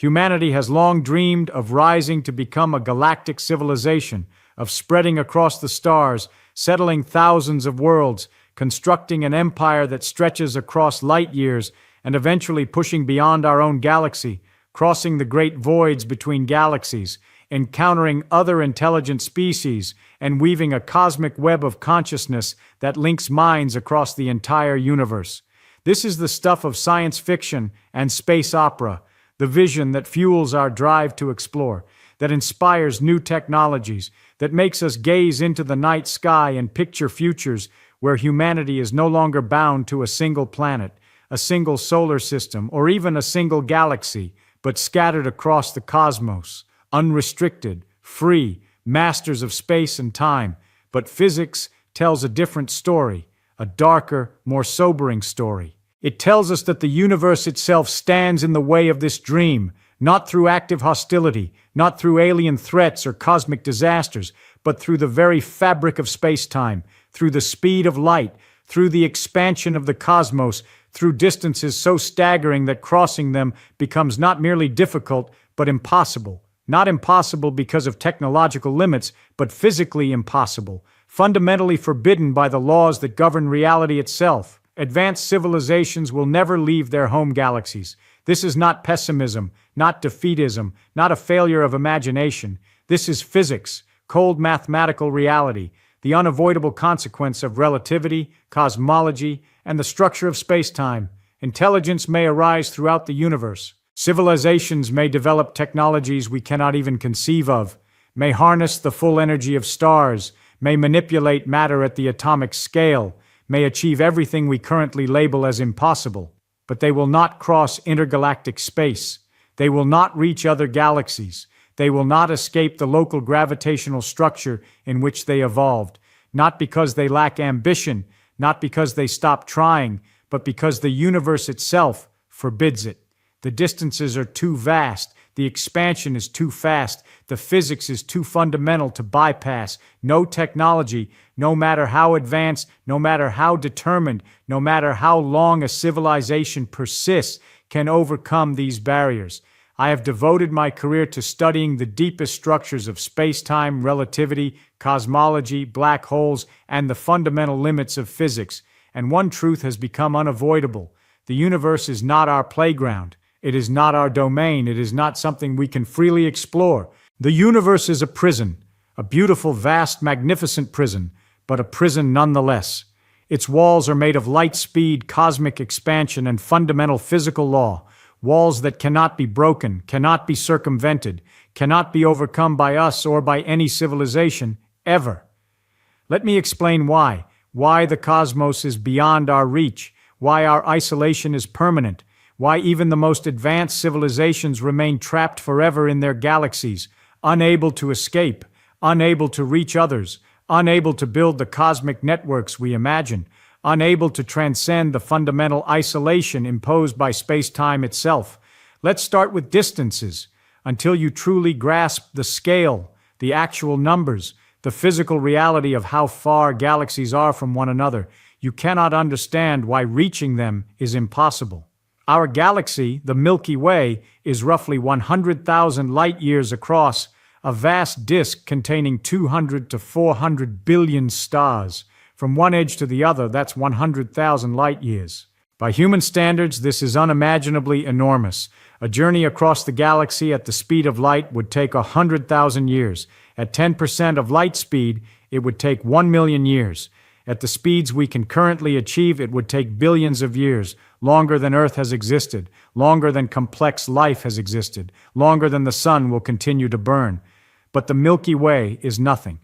Humanity has long dreamed of rising to become a galactic civilization, of spreading across the stars, settling thousands of worlds, constructing an empire that stretches across light years, and eventually pushing beyond our own galaxy, crossing the great voids between galaxies, encountering other intelligent species, and weaving a cosmic web of consciousness that links minds across the entire universe. This is the stuff of science fiction and space opera, the vision that fuels our drive to explore, that inspires new technologies, that makes us gaze into the night sky and picture futures where humanity is no longer bound to a single planet, a single solar system, or even a single galaxy, but scattered across the cosmos, unrestricted, free, masters of space and time. But physics tells a different story, a darker, more sobering story. It tells us that the universe itself stands in the way of this dream, not through active hostility, not through alien threats or cosmic disasters, but through the very fabric of space-time, through the speed of light, through the expansion of the cosmos, through distances so staggering that crossing them becomes not merely difficult, but impossible. Not impossible because of technological limits, but physically impossible, fundamentally forbidden by the laws that govern reality itself. Advanced civilizations will never leave their home galaxies. This is not pessimism, not defeatism, not a failure of imagination. This is physics, cold mathematical reality, the unavoidable consequence of relativity, cosmology, and the structure of space-time. Intelligence may arise throughout the universe. Civilizations may develop technologies we cannot even conceive of, may harness the full energy of stars, may manipulate matter at the atomic scale, may achieve everything we currently label as impossible. But they will not cross intergalactic space. They will not reach other galaxies. They will not escape the local gravitational structure in which they evolved, not because they lack ambition, not because they stop trying, but because the universe itself forbids it. The distances are too vast, the expansion is too fast, the physics is too fundamental to bypass. No technology, no matter how advanced, no matter how determined, no matter how long a civilization persists, can overcome these barriers. I have devoted my career to studying the deepest structures of space-time, relativity, cosmology, black holes, and the fundamental limits of physics. And one truth has become unavoidable. The universe is not our playground. It is not our domain. It is not something we can freely explore. The universe is a prison, a beautiful, vast, magnificent prison, but a prison nonetheless. Its walls are made of light speed, cosmic expansion, and fundamental physical law. Walls that cannot be broken, cannot be circumvented, cannot be overcome by us or by any civilization, ever. Let me explain why. Why the cosmos is beyond our reach. Why our isolation is permanent. Why even the most advanced civilizations remain trapped forever in their galaxies, unable to escape, unable to reach others, unable to build the cosmic networks we imagine, unable to transcend the fundamental isolation imposed by space-time itself. Let's start with distances. Until you truly grasp the scale, the actual numbers, the physical reality of how far galaxies are from one another, you cannot understand why reaching them is impossible. Our galaxy, the Milky Way, is roughly 100,000 light-years across, a vast disk containing 200 to 400 billion stars. From one edge to the other, that's 100,000 light-years. By human standards, this is unimaginably enormous. A journey across the galaxy at the speed of light would take 100,000 years. At 10% of light speed, it would take 1 million years. At the speeds we can currently achieve, it would take billions of years, longer than Earth has existed, longer than complex life has existed, longer than the sun will continue to burn. But the Milky Way is nothing.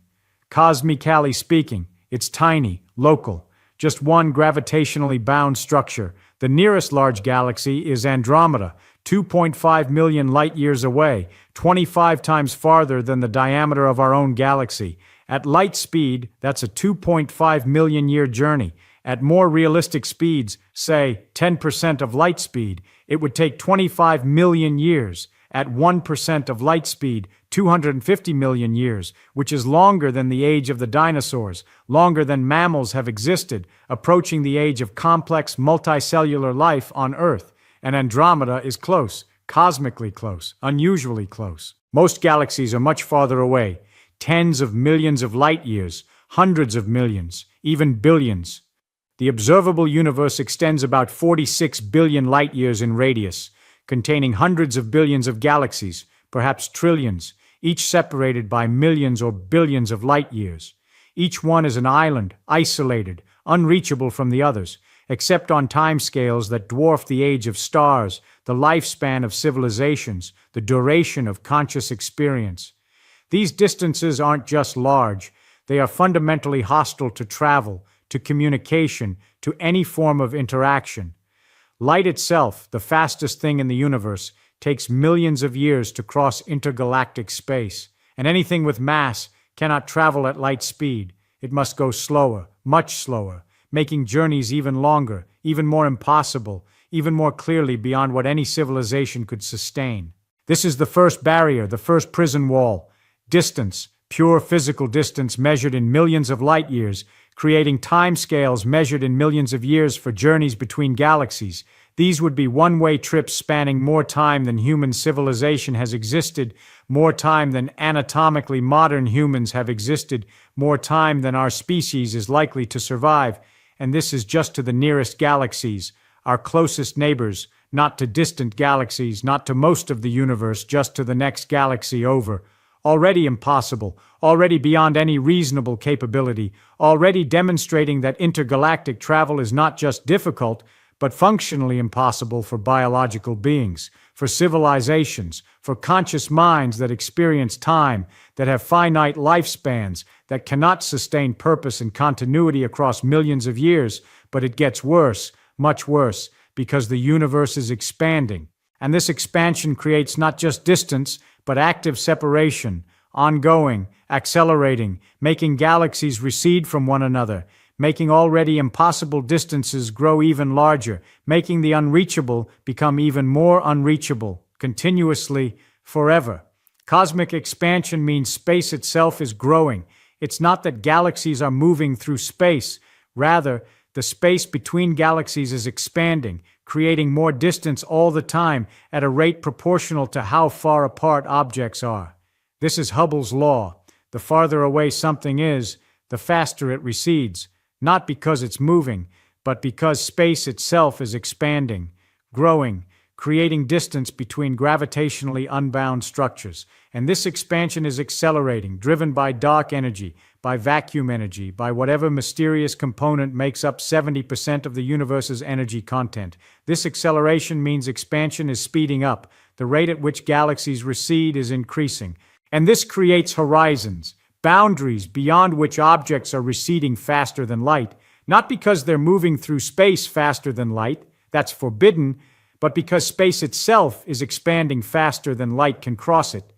Cosmically speaking, it's tiny, local, just one gravitationally bound structure. The nearest large galaxy is Andromeda, 2.5 million light-years away, 25 times farther than the diameter of our own galaxy. At light speed, that's a 2.5 million-year journey. At more realistic speeds, say 10% of light speed, it would take 25 million years. At 1% of light speed, 250 million years, which is longer than the age of the dinosaurs, longer than mammals have existed, approaching the age of complex multicellular life on Earth. And Andromeda is close, cosmically close, unusually close. Most galaxies are much farther away, tens of millions of light years, hundreds of millions, even billions. The observable universe extends about 46 billion light years in radius, containing hundreds of billions of galaxies, perhaps trillions, each separated by millions or billions of light years. Each one is an island, isolated, unreachable from the others, except on timescales that dwarf the age of stars, the lifespan of civilizations, the duration of conscious experience. These distances aren't just large, they are fundamentally hostile to travel, to communication, to any form of interaction. Light itself, the fastest thing in the universe, takes millions of years to cross intergalactic space, and anything with mass cannot travel at light speed. It must go slower, much slower, making journeys even longer, even more impossible, even more clearly beyond what any civilization could sustain. This is the first barrier, the first prison wall. Distance, pure physical distance measured in millions of light years, creating timescales measured in millions of years for journeys between galaxies. These would be one-way trips spanning more time than human civilization has existed, more time than anatomically modern humans have existed, more time than our species is likely to survive. And this is just to the nearest galaxies, our closest neighbors, not to distant galaxies, not to most of the universe, just to the next galaxy over. Already impossible, already beyond any reasonable capability, already demonstrating that intergalactic travel is not just difficult, but functionally impossible for biological beings, for civilizations, for conscious minds that experience time, that have finite lifespans, that cannot sustain purpose and continuity across millions of years. But it gets worse, much worse, because the universe is expanding. And this expansion creates not just distance, but active separation, ongoing, accelerating, making galaxies recede from one another, making already impossible distances grow even larger, making the unreachable become even more unreachable, continuously, forever. Cosmic expansion means space itself is growing. It's not that galaxies are moving through space. Rather, the space between galaxies is expanding, creating more distance all the time at a rate proportional to how far apart objects are. This is Hubble's law. The farther away something is, the faster it recedes. Not because it's moving, but because space itself is expanding, growing, creating distance between gravitationally unbound structures. And this expansion is accelerating, driven by dark energy, by vacuum energy, by whatever mysterious component makes up 70% of the universe's energy content. This acceleration means expansion is speeding up. The rate at which galaxies recede is increasing. And this creates horizons, boundaries beyond which objects are receding faster than light, not because they're moving through space faster than light, that's forbidden, but because space itself is expanding faster than light can cross it.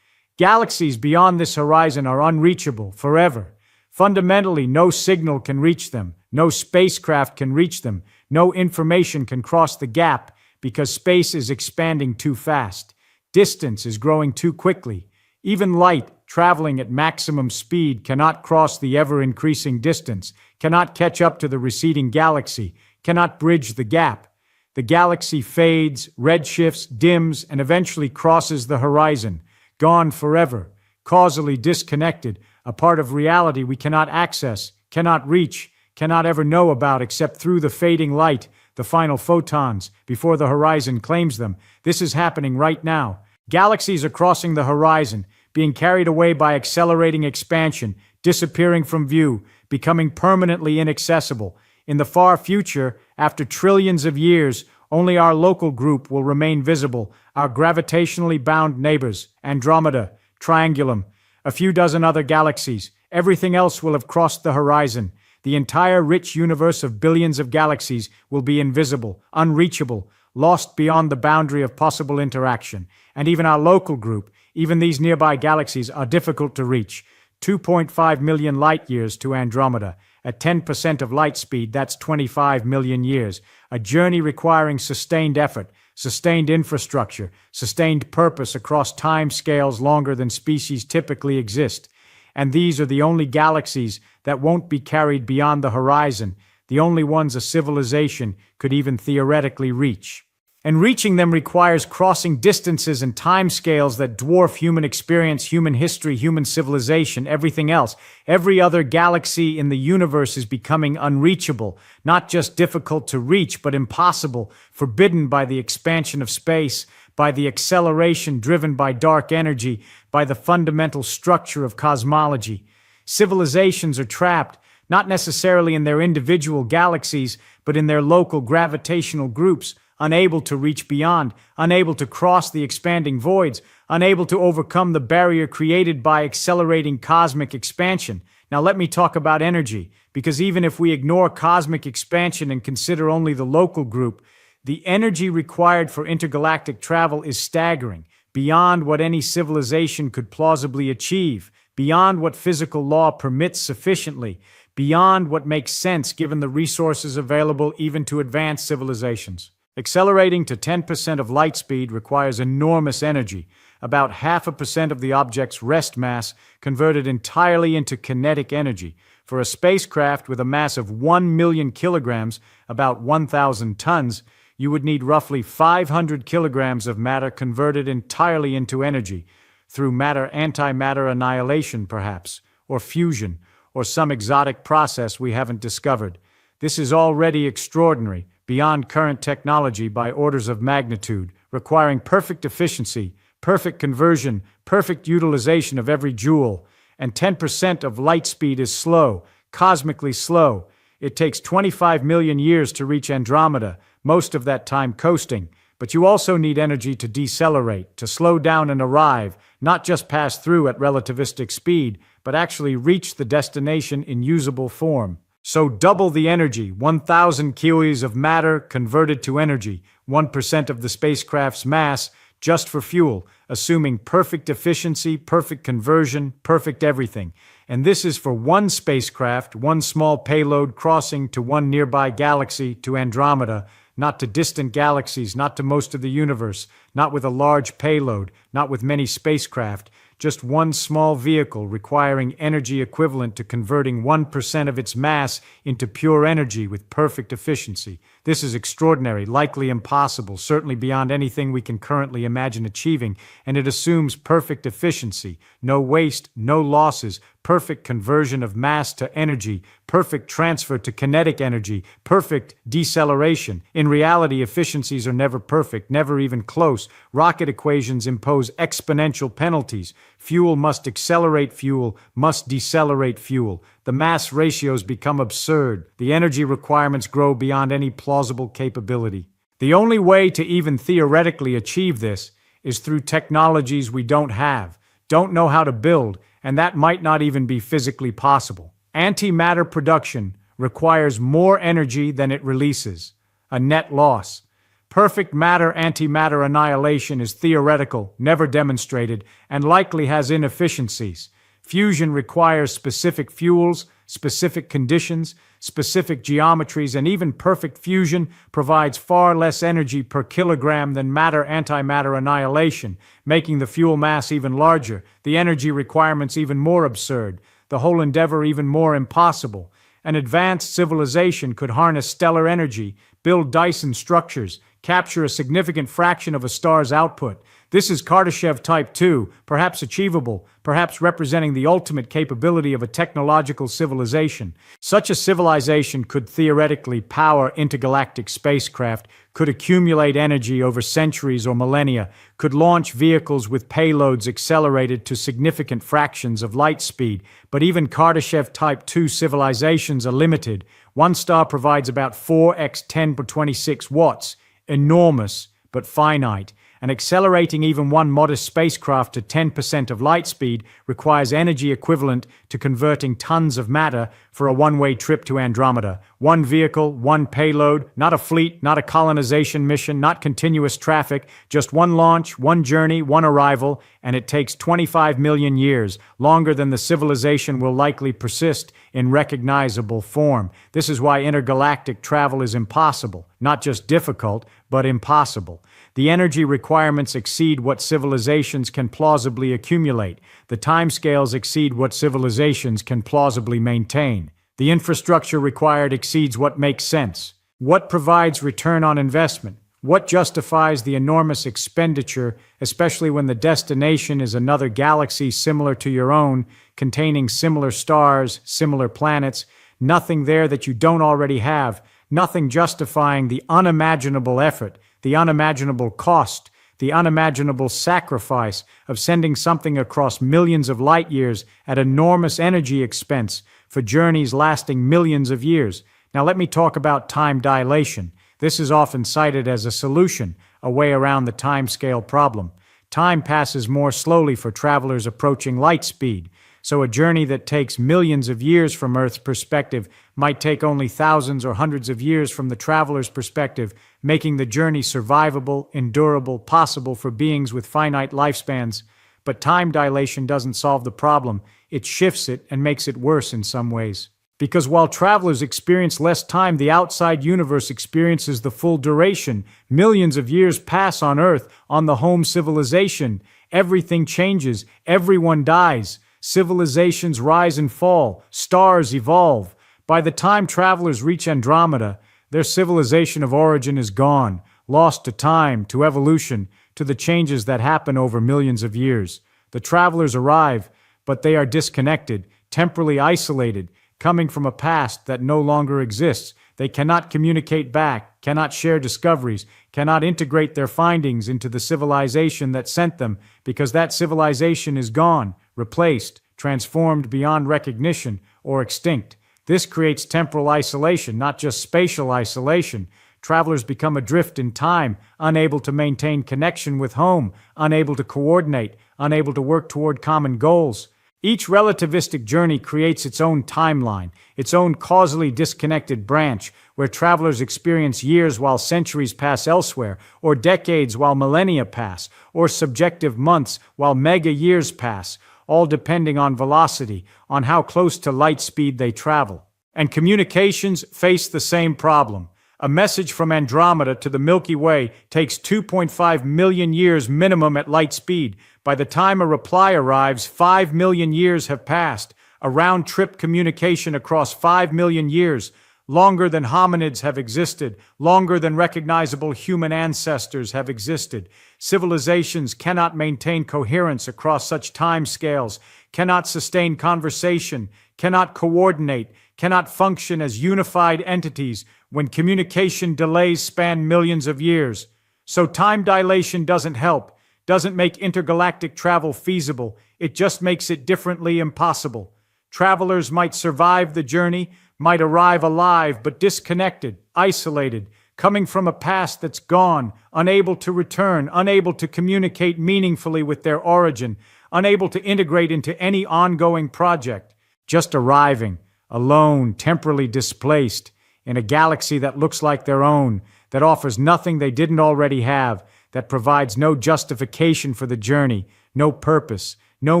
Galaxies beyond this horizon are unreachable forever. Fundamentally, no signal can reach them, no spacecraft can reach them, no information can cross the gap because space is expanding too fast. Distance is growing too quickly. Even light, traveling at maximum speed, cannot cross the ever-increasing distance, cannot catch up to the receding galaxy, cannot bridge the gap. The galaxy fades, redshifts, dims, and eventually crosses the horizon, gone forever, causally disconnected, a part of reality we cannot access, cannot reach, cannot ever know about except through the fading light, the final photons, before the horizon claims them. This is happening right now. Galaxies are crossing the horizon, being carried away by accelerating expansion, disappearing from view, becoming permanently inaccessible. In the far future, after trillions of years, only our local group will remain visible, our gravitationally bound neighbors, Andromeda, Triangulum, a few dozen other galaxies. Everything else will have crossed the horizon. The entire rich universe of billions of galaxies will be invisible, unreachable, lost beyond the boundary of possible interaction. And even our local group, even these nearby galaxies, are difficult to reach. 2.5 million light-years to Andromeda. At 10% of light speed, that's 25 million years. A journey requiring sustained effort, sustained infrastructure, sustained purpose across time scales longer than species typically exist. And these are the only galaxies that won't be carried beyond the horizon, the only ones a civilization could even theoretically reach. And reaching them requires crossing distances and timescales that dwarf human experience, human history, human civilization, everything else. Every other galaxy in the universe is becoming unreachable, not just difficult to reach, but impossible, forbidden by the expansion of space, by the acceleration driven by dark energy, by the fundamental structure of cosmology. Civilizations are trapped, not necessarily in their individual galaxies, but in their local gravitational groups, unable to reach beyond, unable to cross the expanding voids, unable to overcome the barrier created by accelerating cosmic expansion. Now let me talk about energy, because even if we ignore cosmic expansion and consider only the local group, the energy required for intergalactic travel is staggering, beyond what any civilization could plausibly achieve, beyond what physical law permits sufficiently, beyond what makes sense given the resources available even to advanced civilizations. Accelerating to 10% of light speed requires enormous energy, about 0.5% of the object's rest mass converted entirely into kinetic energy. For a spacecraft with a mass of 1 million kilograms, about 1,000 tons, you would need roughly 500 kilograms of matter converted entirely into energy, through matter-antimatter annihilation perhaps, or fusion, or some exotic process we haven't discovered. This is already extraordinary, beyond current technology by orders of magnitude, requiring perfect efficiency, perfect conversion, perfect utilization of every joule. And 10% of light speed is slow, cosmically slow. It takes 25 million years to reach Andromeda, most of that time coasting. But you also need energy to decelerate, to slow down and arrive, not just pass through at relativistic speed, but actually reach the destination in usable form. So double the energy, 1,000 kilos of matter converted to energy, 1% of the spacecraft's mass, just for fuel, assuming perfect efficiency, perfect conversion, perfect everything. And this is for one spacecraft, one small payload crossing to one nearby galaxy, to Andromeda, not to distant galaxies, not to most of the universe, not with a large payload, not with many spacecraft, just one small vehicle requiring energy equivalent to converting 1% of its mass into pure energy with perfect efficiency. This is extraordinary, likely impossible, certainly beyond anything we can currently imagine achieving, and it assumes perfect efficiency, no waste, no losses, perfect conversion of mass to energy, perfect transfer to kinetic energy, perfect deceleration. In reality, efficiencies are never perfect, never even close. Rocket equations impose exponential penalties. Fuel must accelerate fuel, must decelerate fuel. The mass ratios become absurd. The energy requirements grow beyond any plausible capability. The only way to even theoretically achieve this is through technologies we don't have, don't know how to build, and that might not even be physically possible. Antimatter production requires more energy than it releases, a net loss. Perfect matter-antimatter annihilation is theoretical, never demonstrated, and likely has inefficiencies. Fusion requires specific fuels, specific conditions, specific geometries, and even perfect fusion provides far less energy per kilogram than matter-antimatter annihilation, making the fuel mass even larger, the energy requirements even more absurd, the whole endeavor even more impossible. An advanced civilization could harness stellar energy, build Dyson structures, capture a significant fraction of a star's output. This is Kardashev Type 2, perhaps achievable, perhaps representing the ultimate capability of a technological civilization. Such a civilization could theoretically power intergalactic spacecraft, could accumulate energy over centuries or millennia, could launch vehicles with payloads accelerated to significant fractions of light speed. But even Kardashev Type 2 civilizations are limited. One star provides about 4 × 10^26 watts. Enormous, but finite, and accelerating even one modest spacecraft to 10% of light speed requires energy equivalent to converting tons of matter for a one-way trip to Andromeda. One vehicle, one payload, not a fleet, not a colonization mission, not continuous traffic, just one launch, one journey, one arrival, and it takes 25 million years, longer than the civilization will likely persist in recognizable form. This is why intergalactic travel is impossible, not just difficult, but impossible. The energy requirements exceed what civilizations can plausibly accumulate. The timescales exceed what civilizations can plausibly maintain. The infrastructure required exceeds what makes sense. What provides return on investment? What justifies the enormous expenditure, especially when the destination is another galaxy similar to your own, containing similar stars, similar planets, nothing there that you don't already have, nothing justifying the unimaginable effort, the unimaginable cost, the unimaginable sacrifice of sending something across millions of light years at enormous energy expense for journeys lasting millions of years. Now let me talk about time dilation. This is often cited as a solution, a way around the timescale problem. Time passes more slowly for travelers approaching light speed, so a journey that takes millions of years from Earth's perspective might take only thousands or hundreds of years from the traveler's perspective, making the journey survivable, endurable, possible for beings with finite lifespans. But time dilation doesn't solve the problem. It shifts it and makes it worse in some ways. Because while travelers experience less time, the outside universe experiences the full duration. Millions of years pass on Earth, on the home civilization. Everything changes. Everyone dies. Civilizations rise and fall. Stars evolve. By the time travelers reach Andromeda, their civilization of origin is gone, lost to time, to evolution, to the changes that happen over millions of years. The travelers arrive, but they are disconnected, temporally isolated, coming from a past that no longer exists. They cannot communicate back, cannot share discoveries, cannot integrate their findings into the civilization that sent them, because that civilization is gone, replaced, transformed beyond recognition, or extinct. This creates temporal isolation, not just spatial isolation. Travelers become adrift in time, unable to maintain connection with home, unable to coordinate, unable to work toward common goals. Each relativistic journey creates its own timeline, its own causally disconnected branch, where travelers experience years while centuries pass elsewhere, or decades while millennia pass, or subjective months while mega years pass, all depending on velocity, on how close to light speed they travel. And communications face the same problem. A message from Andromeda to the Milky Way takes 2.5 million years minimum at light speed. By the time a reply arrives, 5 million years have passed. A round-trip communication across 5 million years, longer than hominids have existed, longer than recognizable human ancestors have existed. Civilizations cannot maintain coherence across such time scales, cannot sustain conversation, cannot coordinate, cannot function as unified entities when communication delays span millions of years. So time dilation doesn't help, doesn't make intergalactic travel feasible, it just makes it differently impossible. Travelers might survive the journey, might arrive alive but disconnected, isolated, coming from a past that's gone, unable to return, unable to communicate meaningfully with their origin, unable to integrate into any ongoing project, just arriving, alone, temporally displaced, in a galaxy that looks like their own, that offers nothing they didn't already have, that provides no justification for the journey, no purpose, no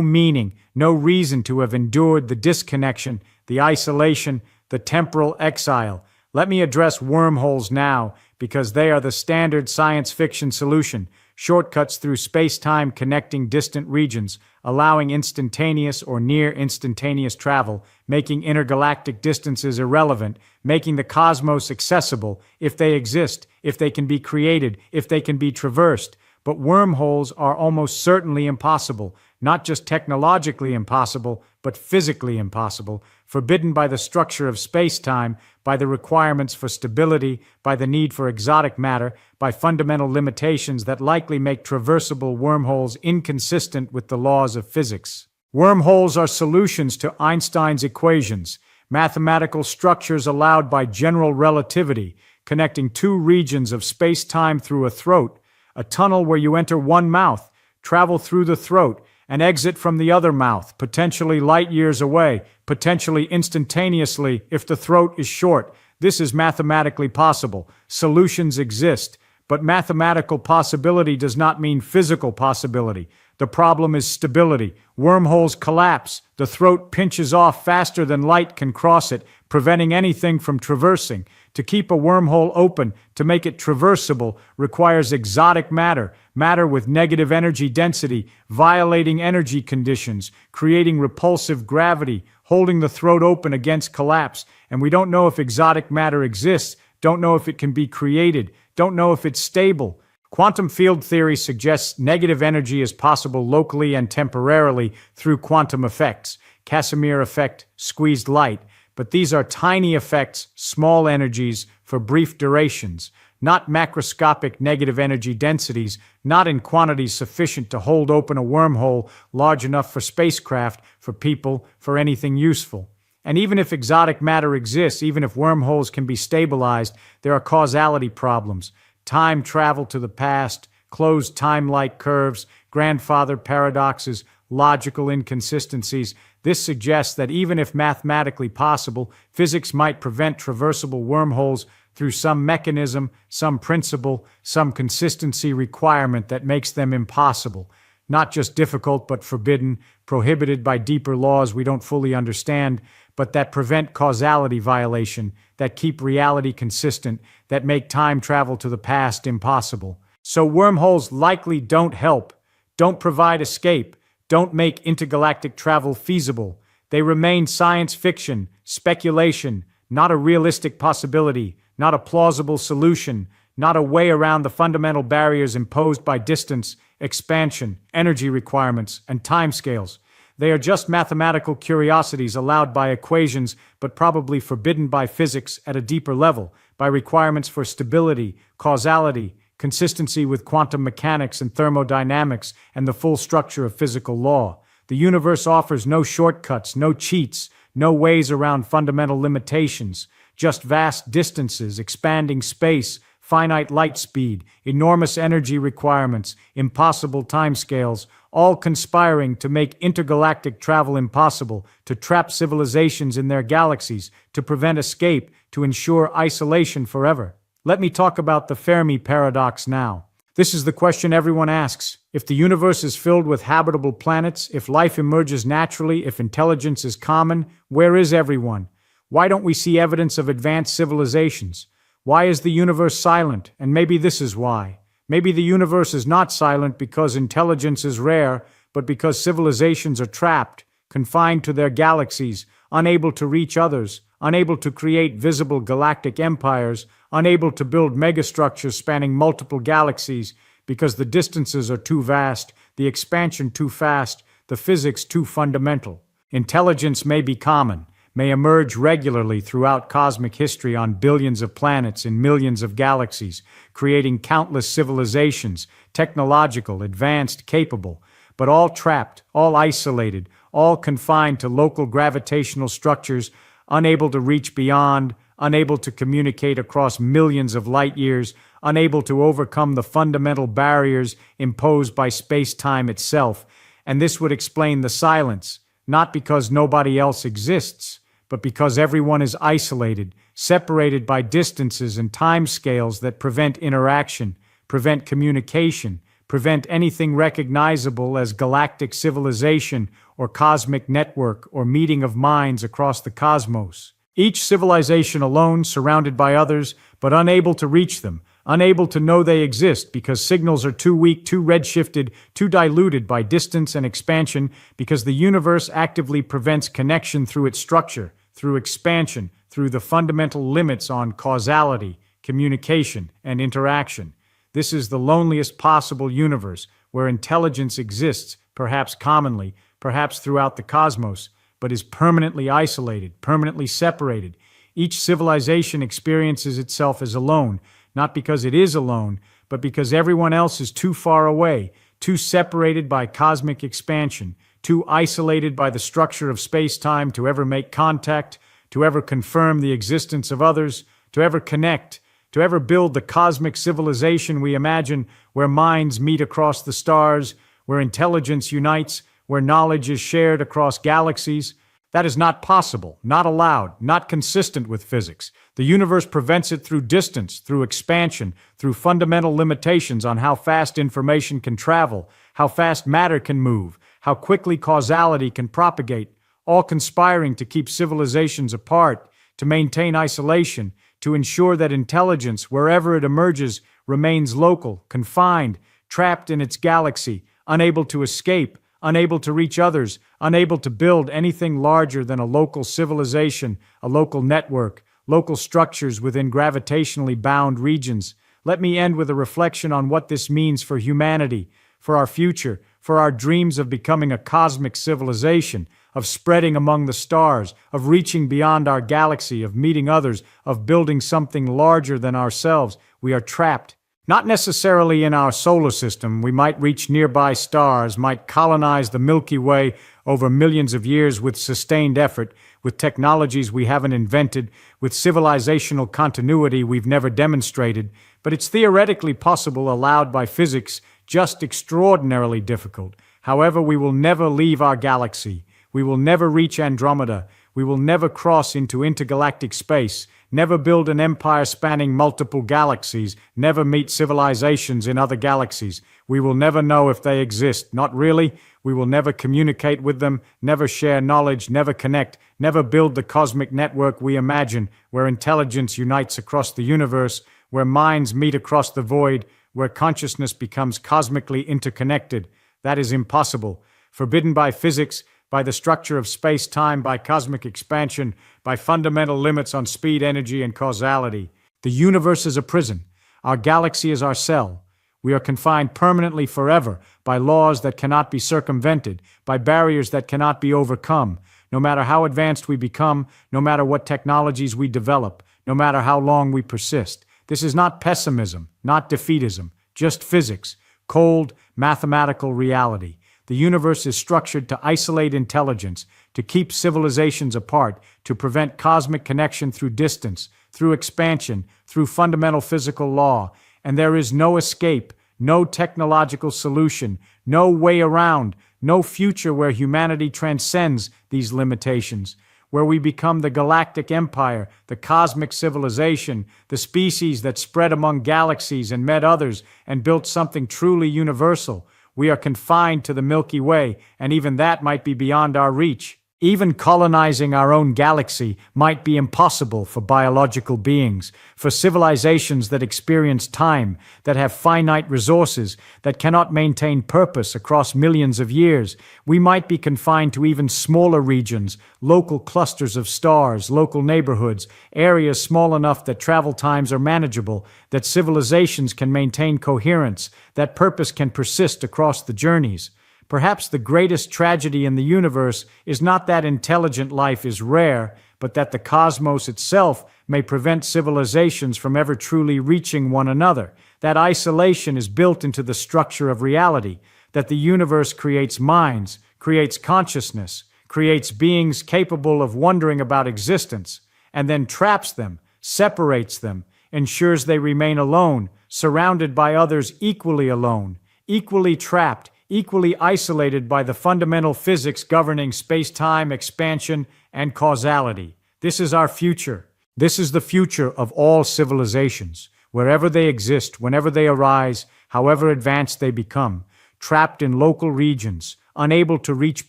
meaning, no reason to have endured the disconnection, the isolation, the temporal exile. Let me address wormholes now, because they are the standard science fiction solution, shortcuts through space-time connecting distant regions, allowing instantaneous or near-instantaneous travel, making intergalactic distances irrelevant, making the cosmos accessible, if they exist, if they can be created, if they can be traversed. But wormholes are almost certainly impossible, not just technologically impossible, but physically impossible, forbidden by the structure of space-time, by the requirements for stability, by the need for exotic matter, by fundamental limitations that likely make traversable wormholes inconsistent with the laws of physics. Wormholes are solutions to Einstein's equations, mathematical structures allowed by general relativity, connecting two regions of space-time through a throat, a tunnel where you enter one mouth, travel through the throat, and exit from the other mouth, potentially light years away, potentially instantaneously if the throat is short. This is mathematically possible. Solutions exist, but mathematical possibility does not mean physical possibility. The problem is stability. Wormholes collapse. The throat pinches off faster than light can cross it, preventing anything from traversing. To keep a wormhole open, to make it traversable, requires exotic matter, matter with negative energy density, violating energy conditions, creating repulsive gravity, holding the throat open against collapse. And we don't know if exotic matter exists, don't know if it can be created, don't know if it's stable. Quantum field theory suggests negative energy is possible locally and temporarily through quantum effects, Casimir effect, squeezed light, but these are tiny effects, small energies for brief durations, not macroscopic negative energy densities, not in quantities sufficient to hold open a wormhole large enough for spacecraft, for people, for anything useful. And even if exotic matter exists, even if wormholes can be stabilized, there are causality problems. Time travel to the past, closed time-like curves, grandfather paradoxes, logical inconsistencies. This suggests that even if mathematically possible, physics might prevent traversable wormholes through some mechanism, some principle, some consistency requirement that makes them impossible. Not just difficult, but forbidden, prohibited by deeper laws we don't fully understand, but that prevent causality violation, that keep reality consistent, that make time travel to the past impossible. So wormholes likely don't help, don't provide escape, don't make intergalactic travel feasible. They remain science fiction, speculation, not a realistic possibility, not a plausible solution, not a way around the fundamental barriers imposed by distance, expansion, energy requirements, and timescales. They are just mathematical curiosities allowed by equations, but probably forbidden by physics at a deeper level, by requirements for stability, causality, consistency with quantum mechanics and thermodynamics, and the full structure of physical law. The universe offers no shortcuts, no cheats, no ways around fundamental limitations, just vast distances, expanding space, finite light speed, enormous energy requirements, impossible timescales, all conspiring to make intergalactic travel impossible, to trap civilizations in their galaxies, to prevent escape, to ensure isolation forever. Let me talk about the Fermi paradox now. This is the question everyone asks. If the universe is filled with habitable planets, if life emerges naturally, if intelligence is common, where is everyone? Why don't we see evidence of advanced civilizations? Why is the universe silent? And maybe this is why. Maybe the universe is not silent because intelligence is rare, but because civilizations are trapped, confined to their galaxies, unable to reach others, unable to create visible galactic empires, unable to build megastructures spanning multiple galaxies, because the distances are too vast, the expansion too fast, the physics too fundamental. Intelligence may be common, may emerge regularly throughout cosmic history on billions of planets in millions of galaxies, creating countless civilizations, technological, advanced, capable, but all trapped, all isolated, all confined to local gravitational structures, unable to reach beyond, unable to communicate across millions of light years, unable to overcome the fundamental barriers imposed by space-time itself. And this would explain the silence, not because nobody else exists, but because everyone is isolated, separated by distances and timescales that prevent interaction, prevent communication, prevent anything recognizable as galactic civilization or cosmic network or meeting of minds across the cosmos. Each civilization alone, surrounded by others, but unable to reach them, unable to know they exist because signals are too weak, too redshifted, too diluted by distance and expansion, because the universe actively prevents connection through its structure, through expansion, through the fundamental limits on causality, communication, and interaction. This is the loneliest possible universe, where intelligence exists, perhaps commonly, perhaps throughout the cosmos, but is permanently isolated, permanently separated. Each civilization experiences itself as alone, not because it is alone, but because everyone else is too far away, too separated by cosmic expansion, too isolated by the structure of space-time to ever make contact, to ever confirm the existence of others, to ever connect, to ever build the cosmic civilization we imagine, where minds meet across the stars, where intelligence unites, where knowledge is shared across galaxies. That is not possible, not allowed, not consistent with physics. The universe prevents it through distance, through expansion, through fundamental limitations on how fast information can travel, how fast matter can move, how quickly causality can propagate, all conspiring to keep civilizations apart, to maintain isolation, to ensure that intelligence, wherever it emerges, remains local, confined, trapped in its galaxy, unable to escape, unable to reach others, unable to build anything larger than a local civilization, a local network, local structures within gravitationally bound regions, let me end with a reflection on what this means for humanity, for our future, for our dreams of becoming a cosmic civilization, of spreading among the stars, of reaching beyond our galaxy, of meeting others, of building something larger than ourselves. We are trapped, not necessarily in our solar system. We might reach nearby stars, might colonize the Milky Way over millions of years with sustained effort, with technologies we haven't invented, with civilizational continuity we've never demonstrated, but it's theoretically possible, allowed by physics, just extraordinarily difficult. However, we will never leave our galaxy. We will never reach Andromeda. We will never cross into intergalactic space, never build an empire spanning multiple galaxies, never meet civilizations in other galaxies. We will never know if they exist. Not really. We will never communicate with them, never share knowledge, never connect, never build the cosmic network we imagine, where intelligence unites across the universe, where minds meet across the void, where consciousness becomes cosmically interconnected. That is impossible. Forbidden by physics, by the structure of space-time, by cosmic expansion, by fundamental limits on speed, energy, and causality. The universe is a prison. Our galaxy is our cell. We are confined permanently forever by laws that cannot be circumvented, by barriers that cannot be overcome. No matter how advanced we become, no matter what technologies we develop, no matter how long we persist. This is not pessimism, not defeatism, just physics, cold, mathematical reality. The universe is structured to isolate intelligence, to keep civilizations apart, to prevent cosmic connection through distance, through expansion, through fundamental physical law. And there is no escape, no technological solution, no way around, no future where humanity transcends these limitations, where we become the galactic empire, the cosmic civilization, the species that spread among galaxies and met others and built something truly universal. We are confined to the Milky Way, and even that might be beyond our reach. Even colonizing our own galaxy might be impossible for biological beings, for civilizations that experience time, that have finite resources, that cannot maintain purpose across millions of years. We might be confined to even smaller regions, local clusters of stars, local neighborhoods, areas small enough that travel times are manageable, that civilizations can maintain coherence, that purpose can persist across the journeys. Perhaps the greatest tragedy in the universe is not that intelligent life is rare, but that the cosmos itself may prevent civilizations from ever truly reaching one another. That isolation is built into the structure of reality, that the universe creates minds, creates consciousness, creates beings capable of wondering about existence, and then traps them, separates them, ensures they remain alone, surrounded by others equally alone, equally trapped, equally isolated by the fundamental physics governing space-time, expansion, and causality. This is our future. This is the future of all civilizations, wherever they exist, whenever they arise, however advanced they become, trapped in local regions, unable to reach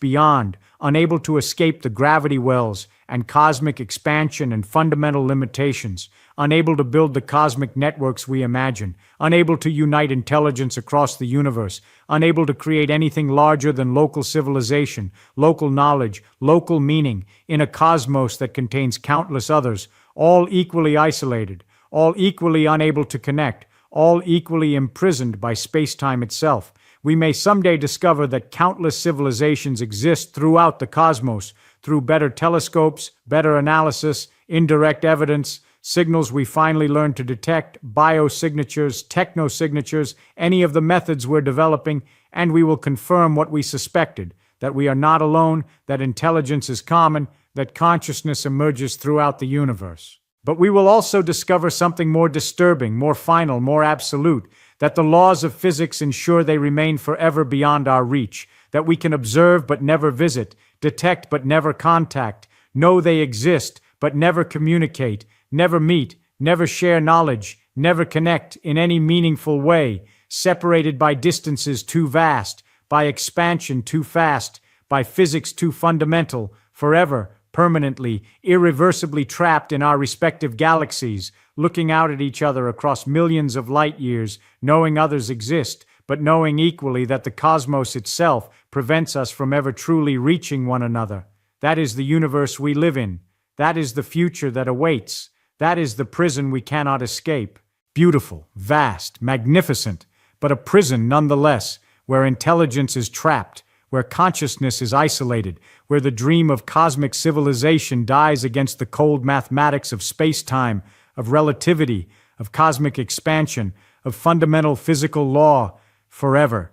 beyond, unable to escape the gravity wells and cosmic expansion and fundamental limitations, unable to build the cosmic networks we imagine, unable to unite intelligence across the universe, unable to create anything larger than local civilization, local knowledge, local meaning, in a cosmos that contains countless others, all equally isolated, all equally unable to connect, all equally imprisoned by space-time itself. We may someday discover that countless civilizations exist throughout the cosmos, through better telescopes, better analysis, indirect evidence, signals we finally learn to detect, biosignatures, technosignatures, any of the methods we're developing, and we will confirm what we suspected, that we are not alone, that intelligence is common, that consciousness emerges throughout the universe. But we will also discover something more disturbing, more final, more absolute, that the laws of physics ensure they remain forever beyond our reach, that we can observe but never visit, detect but never contact, know they exist but never communicate, never meet, never share knowledge, never connect in any meaningful way, separated by distances too vast, by expansion too fast, by physics too fundamental, forever, permanently, irreversibly trapped in our respective galaxies, looking out at each other across millions of light years, knowing others exist, but knowing equally that the cosmos itself prevents us from ever truly reaching one another. That is the universe we live in. That is the future that awaits. That is the prison we cannot escape. Beautiful, vast, magnificent, but a prison nonetheless, where intelligence is trapped, where consciousness is isolated, where the dream of cosmic civilization dies against the cold mathematics of space-time, of relativity, of cosmic expansion, of fundamental physical law, forever.